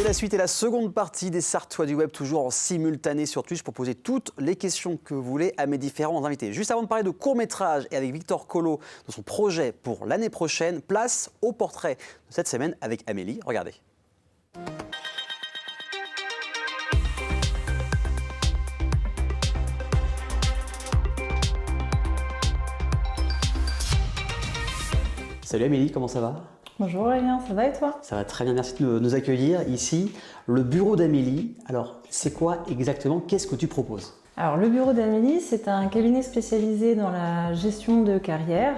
C'est la suite et la seconde partie des Sartois du Web, toujours en simultané sur Twitch, pour poser toutes les questions que vous voulez à mes différents invités. Juste avant de parler de court-métrage et avec Victor Collot de son projet pour l'année prochaine, place au portrait de cette semaine avec Amélie. Regardez. Salut Amélie, comment ça va ? Bonjour Aurélien, ça va et toi ? Ça va très bien, merci de nous accueillir ici. Le bureau d'Amélie, alors c'est quoi exactement ? Qu'est-ce que tu proposes ? Alors le bureau d'Amélie, c'est un cabinet spécialisé dans la gestion de carrière.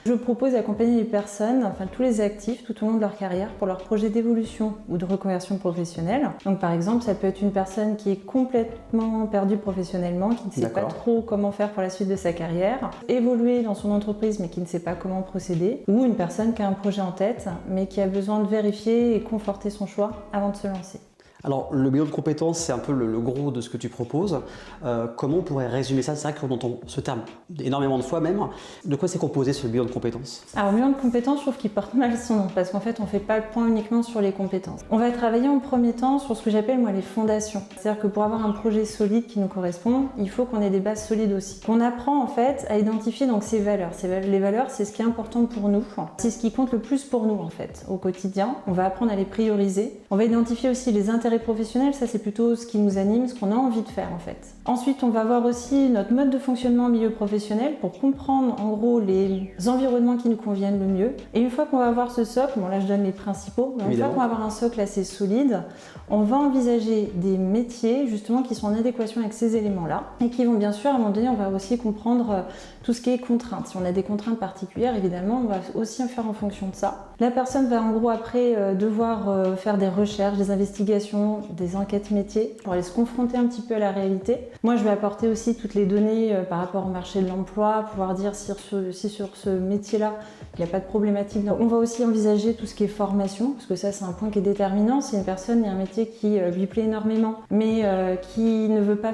Je propose d'accompagner les personnes, enfin tous les actifs tout au long de leur carrière pour leur projet d'évolution ou de reconversion professionnelle. Donc par exemple, ça peut être une personne qui est complètement perdue professionnellement, qui ne sait pas trop comment faire pour la suite de sa carrière, évoluer dans son entreprise mais qui ne sait pas comment procéder, ou une personne qui a un projet en tête mais qui a besoin de vérifier et conforter son choix avant de se lancer. Alors, le bilan de compétences, c'est un peu le gros de ce que tu proposes. Comment on pourrait résumer ça ? C'est vrai qu'on entend ce terme énormément de fois même. De quoi c'est composé ce bilan de compétences ? Alors, le bilan de compétences, je trouve qu'il porte mal son nom parce qu'en fait, on ne fait pas le point uniquement sur les compétences. On va travailler en premier temps sur ce que j'appelle moi les fondations. C'est-à-dire que pour avoir un projet solide qui nous correspond, il faut qu'on ait des bases solides aussi. Qu'on apprend en fait à identifier donc ces valeurs. Les valeurs, c'est ce qui est important pour nous. C'est ce qui compte le plus pour nous en fait au quotidien. On va apprendre à les prioriser. On va identifier aussi les intérêts professionnels, ça c'est plutôt ce qui nous anime, ce qu'on a envie de faire en fait. Ensuite, on va voir aussi notre mode de fonctionnement au milieu professionnel pour comprendre en gros les environnements qui nous conviennent le mieux. Et une fois qu'on va avoir ce socle, bon là je donne les principaux, mais une fois qu'on va avoir un socle assez solide, on va envisager des métiers justement qui sont en adéquation avec ces éléments-là et qui vont bien sûr, à un moment donné, on va aussi comprendre tout ce qui est contraintes. Si on a des contraintes particulières, évidemment, on va aussi faire en fonction de ça. La personne va en gros après devoir faire des recherches, des investigations, des enquêtes métiers pour aller se confronter un petit peu à la réalité. Moi, je vais apporter aussi toutes les données par rapport au marché de l'emploi, pouvoir dire si sur ce métier-là, il n'y a pas de problématique. On va aussi envisager tout ce qui est formation, parce que ça, c'est un point qui est déterminant. Si une personne, il y a un métier qui lui plaît énormément, mais qui ne veut pas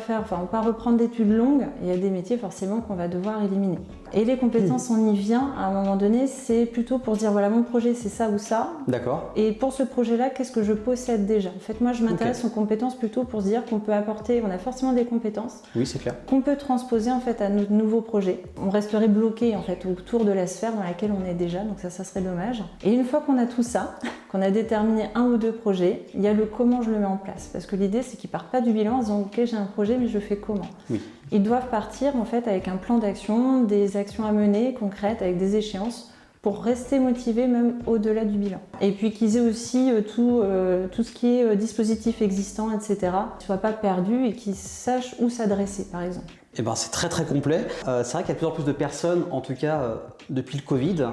reprendre d'études longues, il y a des métiers forcément qu'on va devoir éliminer. Et les compétences, on y vient à un moment donné, c'est plutôt pour dire voilà, mon projet c'est ça ou ça. D'accord. Et pour ce projet-là, qu'est-ce que je possède déjà ? En fait, moi je m'intéresse aux compétences plutôt pour se dire qu'on peut apporter, on a forcément des compétences. Oui, c'est clair. Qu'on peut transposer en fait à notre nouveau projet. On resterait bloqué en fait autour de la sphère dans laquelle on est déjà, donc ça serait dommage. Et une fois qu'on a tout ça, qu'on a déterminé un ou deux projets, il y a le comment je le mets en place. Parce que l'idée c'est qu'ils partent pas du bilan en disant ok j'ai un projet mais je fais comment ? Oui. Ils doivent partir en fait avec un plan d'action, des actions à mener concrètes avec des échéances pour rester motivés même au-delà du bilan. Et puis qu'ils aient aussi tout ce qui est dispositif existant, etc. Qu'ils ne soient pas perdus et qu'ils sachent où s'adresser par exemple. Eh ben, c'est très très complet. C'est vrai qu'il y a de plus en plus de personnes, en tout cas depuis le Covid,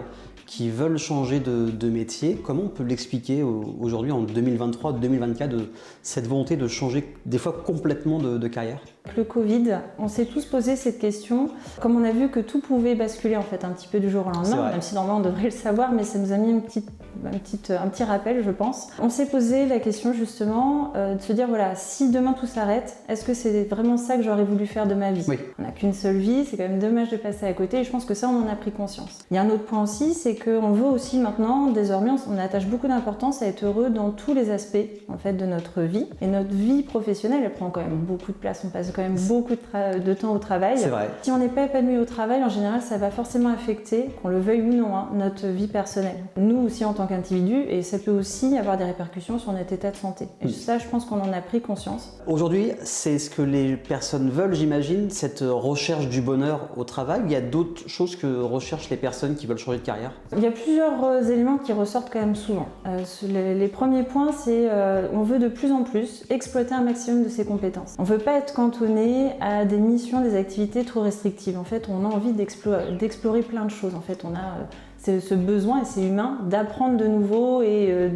qui veulent changer de métier. Comment on peut l'expliquer aujourd'hui en 2023-2024 de cette volonté de changer des fois complètement de carrière ? Le Covid, on s'est tous posé cette question. Comme on a vu que tout pouvait basculer en fait un petit peu du jour au lendemain, même si normalement on devrait le savoir, mais ça nous a mis un petit rappel, je pense. On s'est posé la question justement de se dire voilà, si demain tout s'arrête, est-ce que c'est vraiment ça que j'aurais voulu faire de ma vie ? Oui. On n'a qu'une seule vie, c'est quand même dommage de passer à côté et je pense que ça on en a pris conscience. Il y a un autre point aussi, c'est qu'on veut aussi maintenant, désormais, on attache beaucoup d'importance à être heureux dans tous les aspects en fait de notre vie. Et notre vie professionnelle, elle prend quand même beaucoup de place, on passe quand même beaucoup de temps au travail. C'est vrai. Si on n'est pas épanoui au travail, en général, ça va forcément affecter, qu'on le veuille ou non, notre vie personnelle. Nous aussi en tant qu'individus, et ça peut aussi avoir des répercussions sur notre état de santé. Et ça, je pense qu'on en a pris conscience. Aujourd'hui, c'est ce que les personnes veulent, j'imagine, cette recherche du bonheur au travail. Il y a d'autres choses que recherchent les personnes qui veulent changer de carrière ? Il y a plusieurs éléments qui ressortent quand même souvent. Les premiers points, c'est on veut de plus en plus exploiter un maximum de ses compétences. On ne veut pas être cantonné à des missions, des activités trop restrictives. En fait, on a envie d'explorer plein de choses. En fait, on a ce besoin, et c'est humain, d'apprendre de nouveau et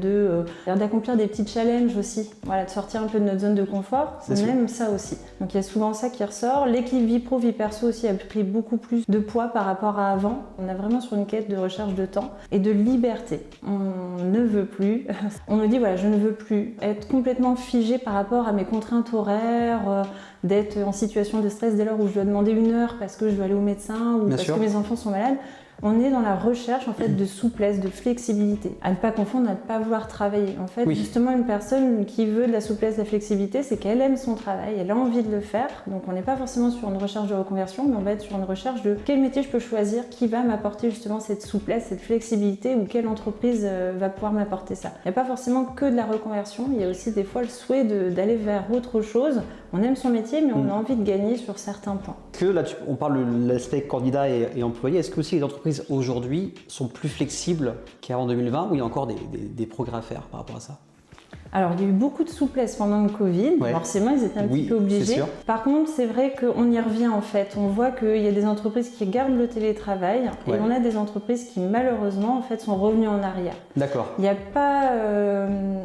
d'accomplir des petits challenges aussi. Voilà, de sortir un peu de notre zone de confort. On aime ça aussi. Donc il y a souvent ça qui ressort. L'équilibre vie pro, vie perso aussi a pris beaucoup plus de poids par rapport à avant. On est vraiment sur une quête de recherche de temps et de liberté. On ne veut plus. On nous dit voilà, je ne veux plus être complètement figé par rapport à mes contraintes horaires, d'être en situation de stress dès lors où je dois demander une heure parce que je dois aller au médecin ou parce que mes enfants sont malades. On est dans la recherche en fait de souplesse, de flexibilité. À ne pas confondre, à ne pas vouloir travailler. En fait, justement, une personne qui veut de la souplesse, de la flexibilité, c'est qu'elle aime son travail, elle a envie de le faire. Donc on n'est pas forcément sur une recherche de reconversion, mais on va être sur une recherche de quel métier je peux choisir qui va m'apporter justement cette souplesse, cette flexibilité, ou quelle entreprise va pouvoir m'apporter ça. Il n'y a pas forcément que de la reconversion, il y a aussi des fois le souhait d'aller vers autre chose. On aime son métier, mais on a envie de gagner sur certains points. Que là, on parle de l'aspect candidat et employé. Est-ce que aussi les entreprises aujourd'hui sont plus flexibles qu'avant 2020 ou il y a encore des progrès à faire par rapport à ça? Alors, il y a eu beaucoup de souplesse pendant le Covid. Ouais. Forcément, ils étaient un petit peu obligés. Par contre, c'est vrai qu'on y revient en fait. On voit qu'il y a des entreprises qui gardent le télétravail et on a des entreprises qui, malheureusement, en fait, sont revenues en arrière. D'accord. Il n'y a pas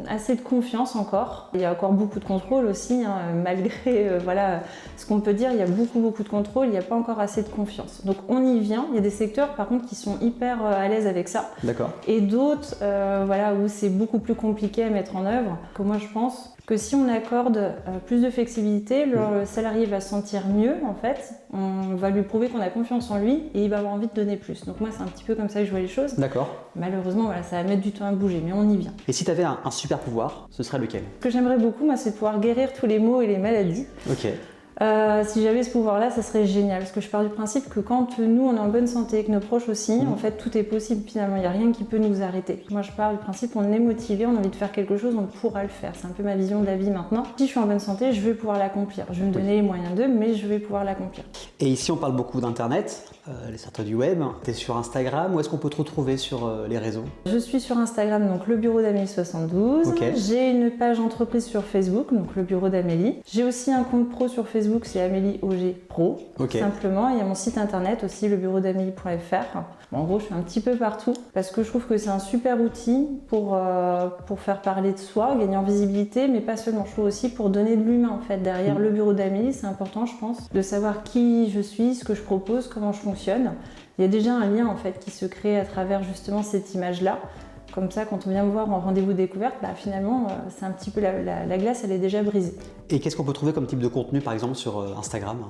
assez de confiance encore. Il y a encore beaucoup de contrôle aussi, hein, malgré voilà, ce qu'on peut dire. Il y a beaucoup de contrôle. Il n'y a pas encore assez de confiance. Donc, on y vient. Il y a des secteurs, par contre, qui sont hyper à l'aise avec ça. D'accord. Et d'autres, voilà, où c'est beaucoup plus compliqué à mettre en œuvre. Que moi je pense que si on accorde plus de flexibilité, le salarié va se sentir mieux en fait, on va lui prouver qu'on a confiance en lui et il va avoir envie de donner plus. Donc moi c'est un petit peu comme ça que je vois les choses. D'accord. Malheureusement voilà, ça va mettre du temps à bouger, mais on y vient. Et si tu avais un super pouvoir, ce serait lequel? Ce que j'aimerais beaucoup moi c'est de pouvoir guérir tous les maux et les maladies. Ok. Si j'avais ce pouvoir-là, ça serait génial. Parce que je pars du principe que quand nous, on est en bonne santé et que nos proches aussi, en fait, tout est possible finalement. Il n'y a rien qui peut nous arrêter. Moi, je pars du principe on est motivé, on a envie de faire quelque chose, on pourra le faire. C'est un peu ma vision de la vie maintenant. Si je suis en bonne santé, je vais pouvoir l'accomplir. Je vais me donner les moyens d'eux, mais je vais pouvoir l'accomplir. Et ici, on parle beaucoup d'Internet, les startups du web. Tu es sur Instagram. Où est-ce qu'on peut te retrouver sur les réseaux? Je suis sur Instagram, donc le bureau d'Amélie 72. Okay. J'ai une page entreprise sur Facebook, donc le bureau d'Amélie. J'ai aussi un compte pro sur Facebook, c'est Amélie OG Pro, simplement. Il y a mon site internet aussi, lebureaudamélie.fr. Bon, en gros, je suis un petit peu partout parce que je trouve que c'est un super outil pour faire parler de soi, gagner en visibilité, mais pas seulement. Je trouve aussi pour donner de l'humain en fait. Derrière le bureau d'Amélie, c'est important, je pense, de savoir qui je suis, ce que je propose, comment je fonctionne. Il y a déjà un lien en fait qui se crée à travers justement cette image-là. Comme ça, quand on vient me voir en rendez-vous découverte, finalement, c'est un petit peu la glace, elle est déjà brisée. Et qu'est-ce qu'on peut trouver comme type de contenu, par exemple, sur Instagram?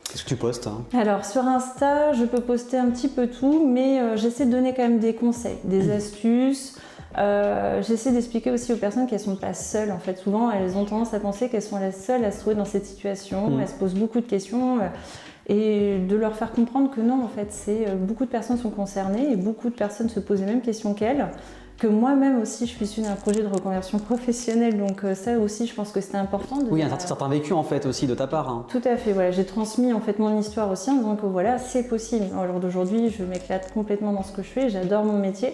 Qu'est-ce que tu postes? Alors, sur Insta, je peux poster un petit peu tout, mais j'essaie de donner quand même des conseils, des astuces. J'essaie d'expliquer aussi aux personnes qu'elles ne sont pas seules. En fait, souvent, elles ont tendance à penser qu'elles sont les seules à se trouver dans cette situation. Elles se posent beaucoup de questions. Et de leur faire comprendre que non, en fait, beaucoup de personnes sont concernées et beaucoup de personnes se posent les mêmes questions qu'elles. Que moi-même aussi, je suis issue d'un projet de reconversion professionnelle, donc ça aussi, je pense que c'était important. Oui, un certain vécu en fait aussi de ta part. Hein. Tout à fait, voilà, j'ai transmis en fait mon histoire aussi en disant que voilà, c'est possible. Alors d'aujourd'hui, je m'éclate complètement dans ce que je fais, j'adore mon métier.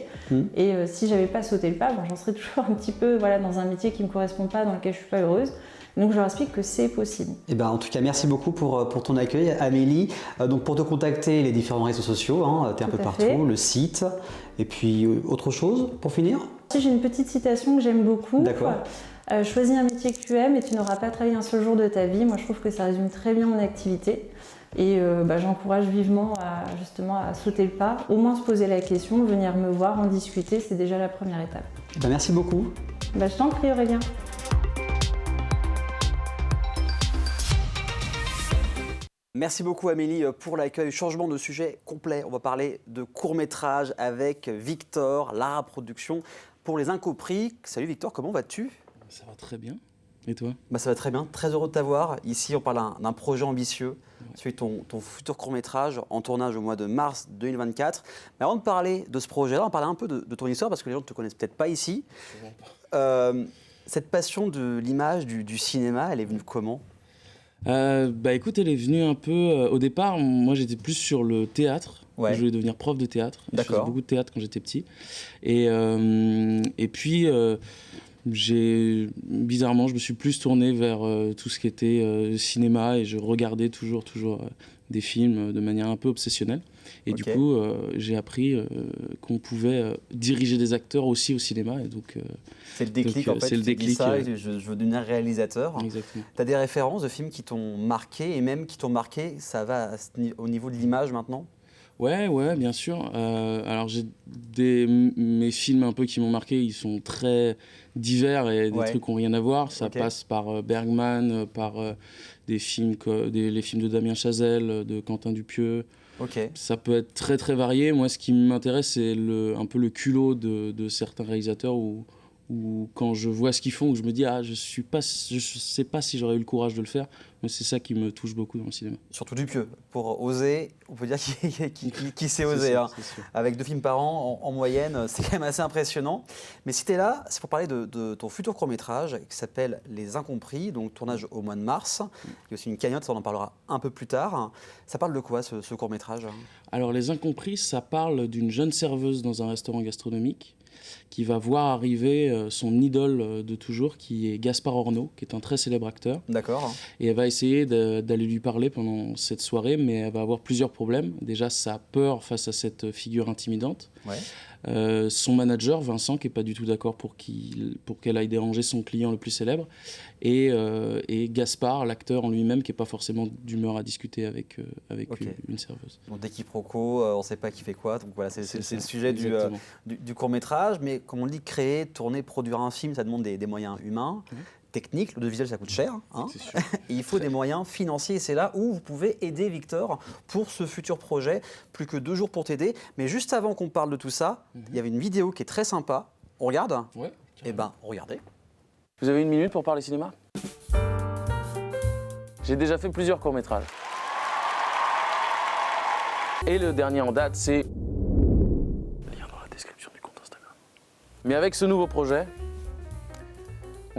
Et si j'avais pas sauté le pas, j'en serais toujours un petit peu dans un métier qui me correspond pas, dans lequel je suis pas heureuse. Donc je leur explique que c'est possible. Et en tout cas, merci beaucoup pour ton accueil, Amélie. Donc pour te contacter, les différents réseaux sociaux, tu es un peu partout, le site. Et puis autre chose pour finir? Si j'ai une petite citation que j'aime beaucoup. D'accord. Choisis un métier que tu aimes et tu n'auras pas travaillé un seul jour de ta vie. Moi, je trouve que ça résume très bien mon activité. Et j'encourage vivement à sauter le pas, au moins se poser la question, venir me voir, en discuter, c'est déjà la première étape. Merci beaucoup. Je t'en prie, Aurélien. Merci beaucoup Amélie pour l'accueil. Changement de sujet complet. On va parler de court-métrage avec Victor, Lara Production pour les Incompris. Salut Victor, comment vas-tu? Ça va très bien. Et toi? Ça va très bien. Très heureux de t'avoir. Ici, on parle d'un projet ambitieux. Celui de ton futur court-métrage en tournage au mois de mars 2024. Mais avant de parler de ce projet-là, on va parler un peu de ton histoire parce que les gens ne te connaissent peut-être pas ici. Cette passion de l'image, du cinéma, elle est venue comment? Écoute, elle est venue un peu... au départ, moi j'étais plus sur le théâtre. Ouais. Je voulais devenir prof de théâtre. Je faisais beaucoup de théâtre quand j'étais petit. Et puis, bizarrement, je me suis plus tourné vers tout ce qui était cinéma et je regardais toujours des films de manière un peu obsessionnelle. Et du coup, j'ai appris qu'on pouvait diriger des acteurs aussi au cinéma. Et donc, c'est le déclic en fait. C'est le déclic. Je veux devenir réalisateur. Exactement. Tu as des références de films qui t'ont marqué et même qui t'ont marqué, ça va au niveau de l'image maintenant? Ouais, bien sûr. Alors, mes films un peu qui m'ont marqué, ils sont très divers et des trucs qui n'ont rien à voir. Ça passe par Bergman, par les films de Damien Chazelle, de Quentin Dupieux. Ok. Ça peut être très très varié. Moi, ce qui m'intéresse, c'est un peu le culot de certains réalisateurs où quand je vois ce qu'ils font, où je me dis je sais pas si j'aurais eu le courage de le faire. Mais c'est ça qui me touche beaucoup dans le cinéma. Surtout Dupieux. Pour oser, on peut dire qu'il sait oser. Sûr, hein. Avec 2 films par an en moyenne, c'est quand même assez impressionnant. Mais si tu es là, c'est pour parler de ton futur court-métrage qui s'appelle Les Incompris, donc tournage au mois de mars. Il y a aussi une cagnotte, ça on en parlera un peu plus tard. Ça parle de quoi ce court-métrage? Alors Les Incompris, ça parle d'une jeune serveuse dans un restaurant gastronomique qui va voir arriver son idole de toujours, qui est Gaspard Ornaut, qui est un très célèbre acteur. D'accord. Et elle va essayer d'aller lui parler pendant cette soirée, mais elle va avoir plusieurs problèmes. Déjà, sa peur face à cette figure intimidante. Ouais. Son manager, Vincent, qui n'est pas du tout d'accord pour qu'elle aille déranger son client le plus célèbre. Et Gaspard, l'acteur en lui-même, qui n'est pas forcément d'humeur à discuter avec une serveuse. Donc des quiproquos, on ne sait pas qui fait quoi. Donc voilà, c'est le sujet du court-métrage. Mais comme on le dit, créer, tourner, produire un film, ça demande des moyens humains. Technique, l'audiovisuel ça coûte cher, hein. C'est sûr. Et il faut des moyens financiers et c'est là où vous pouvez aider Victor pour ce futur projet. Plus que 2 jours pour t'aider. Mais juste avant qu'on parle de tout ça, il y avait une vidéo qui est très sympa. On regarde? Ouais. Eh ben, regardez. Vous avez 1 minute pour parler cinéma? J'ai déjà fait plusieurs courts-métrages. Et le dernier en date, c'est... Lien dans la description du compte Instagram. Mais avec ce nouveau projet,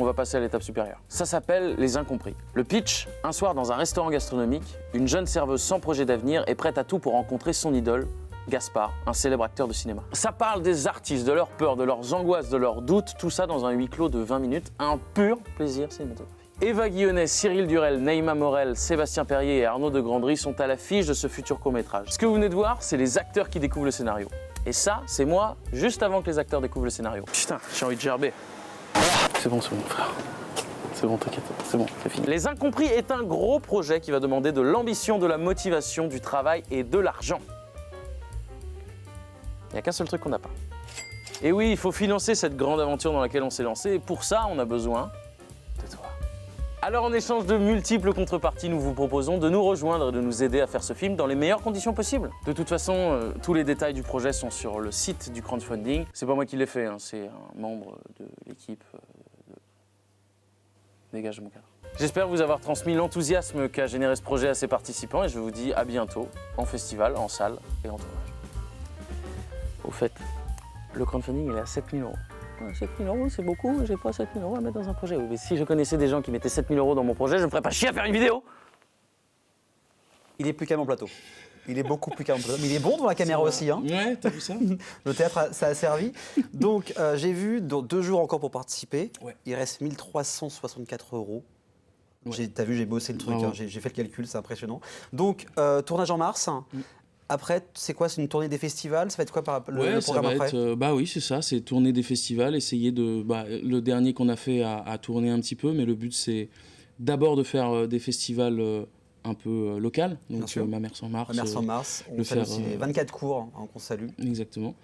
on va passer à l'étape supérieure. Ça s'appelle Les Incompris. Le pitch, un soir dans un restaurant gastronomique, une jeune serveuse sans projet d'avenir est prête à tout pour rencontrer son idole, Gaspard, un célèbre acteur de cinéma. Ça parle des artistes, de leurs peurs, de leurs angoisses, de leurs doutes, tout ça dans un huis clos de 20 minutes, un pur plaisir cinématographique. Eva Guillonnet, Cyril Durel, Naïma Morel, Sébastien Perrier et Arnaud de Grandry sont à l'affiche de ce futur court-métrage. Ce que vous venez de voir, c'est les acteurs qui découvrent le scénario. Et ça, c'est moi, juste avant que les acteurs découvrent le scénario. Putain, j'ai envie de gerber. C'est bon, frère. C'est bon, t'inquiète, c'est bon, c'est fini. Les Incompris est un gros projet qui va demander de l'ambition, de la motivation, du travail et de l'argent. Il n'y a qu'un seul truc qu'on n'a pas. Et oui, il faut financer cette grande aventure dans laquelle on s'est lancé, et pour ça, on a besoin de toi. Alors en échange de multiples contreparties, nous vous proposons de nous rejoindre et de nous aider à faire ce film dans les meilleures conditions possibles. De toute façon, tous les détails du projet sont sur le site du crowdfunding. C'est pas moi qui l'ai fait, hein, c'est un membre de l'équipe Dégage mon cadre. J'espère vous avoir transmis l'enthousiasme qu'a généré ce projet à ses participants et je vous dis à bientôt en festival, en salle et en tournage. Au fait, le crowdfunding il est à 7 000 €. 7 000 €, c'est beaucoup, j'ai pas 7 000 € à mettre dans un projet. Oui, mais si je connaissais des gens qui mettaient 7 000 € dans mon projet, je me ferais pas chier à faire une vidéo. Il est plus calme en plateau. Il est beaucoup plus calme en plateau. Mais il est bon devant la caméra aussi. Hein. Ouais, t'as vu ça? Le théâtre, ça a servi. Donc, j'ai vu dans 2 jours encore pour participer. Ouais. Il reste 1 364 €. Ouais. T'as vu, j'ai bossé le truc, Bravo. hein, j'ai fait le calcul, c'est impressionnant. Donc, tournage en mars. Après, c'est quoi? C'est une tournée des festivals? Ça va être quoi le ça programme va après? être, oui, c'est ça, c'est tourner des festivals, essayer de... le dernier qu'on a fait a tourné un petit peu, mais le but c'est d'abord de faire des festivals un peu locaux, donc Ma Mère sans Mars. Ma Mère sans Mars, on le salue faire, aussi les 24 cours hein, qu'on salue. Exactement.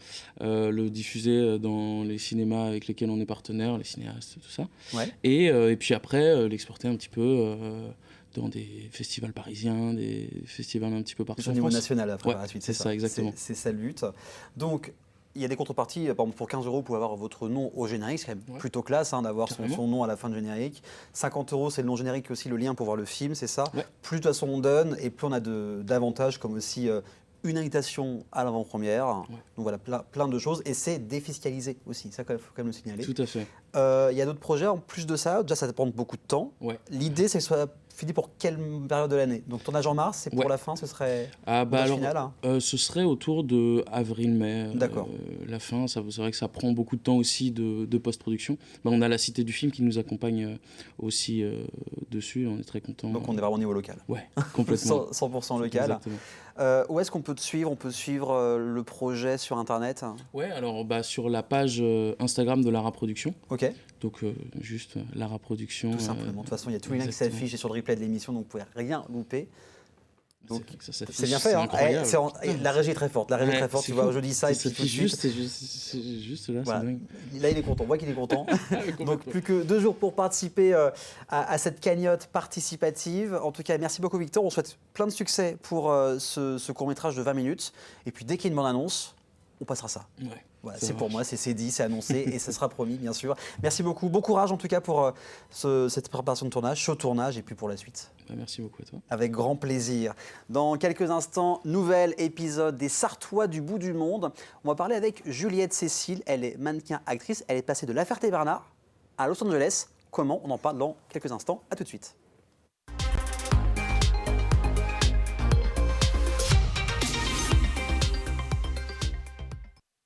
Le diffuser dans les cinémas avec lesquels on est partenaire, les cinéastes, tout ça. Ouais. Et puis après, l'exporter un petit peu dans des festivals parisiens, des festivals un petit peu partout Plus au en niveau France. national après, Ouais, par la suite. c'est ça, exactement. C'est sa lutte. Donc, il y a des contreparties. Par exemple, pour 15 €, vous pouvez avoir votre nom au générique. C'est quand même plutôt classe hein, d'avoir son nom à la fin du générique. 50 €, c'est le nom générique, aussi le lien pour voir le film, c'est ça. Ouais. Plus de toute façon on donne, et plus on a d'avantages, comme aussi une invitation à l'avant-première. Ouais. Donc voilà, plein de choses. Et c'est défiscalisé aussi, ça il faut quand même le signaler. Tout à fait. Il y a d'autres projets en plus de ça. Déjà, ça prend beaucoup de temps. Ouais. L'idée, c'est que ce soit fini pour quelle période de l'année? Donc tournage en mars, c'est pour la fin, ce serait finale hein. Ce serait autour de avril-mai. D'accord. La fin, c'est vrai que ça prend beaucoup de temps aussi de post-production. On a la Cité du Film qui nous accompagne aussi dessus, on est très contents. Donc on est vraiment au niveau local. Ouais, complètement. 100% local. Exactement. Où est-ce qu'on peut te suivre? On peut suivre le projet sur Internet? Ouais, alors sur la page Instagram de Lara Production. Ok. Donc juste Lara Production. Tout simplement. De toute façon, il y a tous les liens qui s'affichent sur le replay de l'émission, donc vous ne pouvez rien louper. Donc, vrai que ça s'affiche, c'est bien fait. c'est Hein. incroyable. La régie est très forte. La régie est très forte. c'est Tu vois, fou. je dis ça et Ça puis tout de s'affiche suite. c'est juste là, Voilà. c'est dingue. Là, il est content. On voit qu'il est content. Complètement. Donc, plus que 2 jours pour participer à cette cagnotte participative. En tout cas, merci beaucoup, Victor. On souhaite plein de succès pour ce court-métrage de 20 minutes. Et puis, dès qu'il y a une bande-annonce, on passera ça. Ouais, Voilà, ça c'est pour marche. moi, c'est dit, c'est annoncé et ça sera promis, bien sûr. Merci beaucoup. Bon courage, en tout cas, pour cette préparation de tournage, chaud tournage et puis pour la suite. Bah, merci beaucoup à toi. Avec grand plaisir. Dans quelques instants, nouvel épisode des Sarthois du bout du monde. On va parler avec Juliette Cécile. Elle est mannequin actrice. Elle est passée de La Ferté-Bernard à Los Angeles. Comment? On en parle dans quelques instants. À tout de suite.